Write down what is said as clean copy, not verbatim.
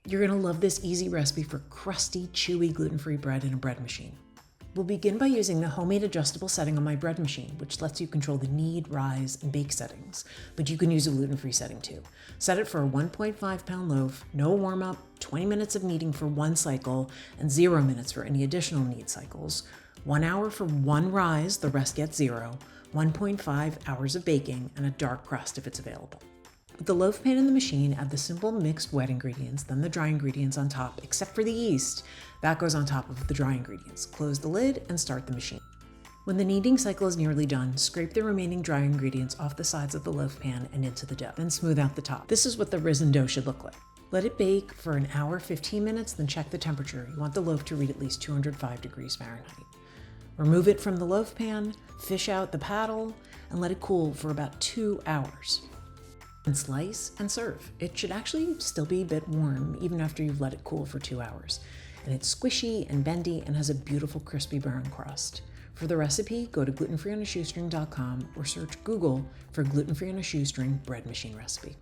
You're gonna love this easy recipe for crusty, chewy, gluten-free bread in a bread machine. We'll begin by using the homemade adjustable setting on my bread machine, which lets you control the knead, rise, and bake settings, but you can use a gluten-free setting too. Set it for a 1.5-pound loaf, no warm-up, 20 minutes of kneading for one cycle, and 0 minutes for any additional knead cycles, 1 hour for one rise, the rest gets 0, 1.5 hours of baking, and a dark crust if it's available. With the loaf pan in the machine, add the simple mixed wet ingredients, then the dry ingredients on top, except for the yeast. That goes on top of the dry ingredients. Close the lid and start the machine. When the kneading cycle is nearly done, scrape the remaining dry ingredients off the sides of the loaf pan and into the dough, then smooth out the top. This is what the risen dough should look like. Let it bake for an hour, 15 minutes, then check the temperature. You want the loaf to read at least 205 degrees Fahrenheit. Remove it from the loaf pan, fish out the paddle, and let it cool for about 2 hours. And slice and serve. It should actually still be a bit warm even after you've let it cool for 2 hours. And it's squishy and bendy and has a beautiful crispy brown crust. For the recipe, go to glutenfreeonashoestring.com or search Google for gluten-free on a shoestring bread machine recipe.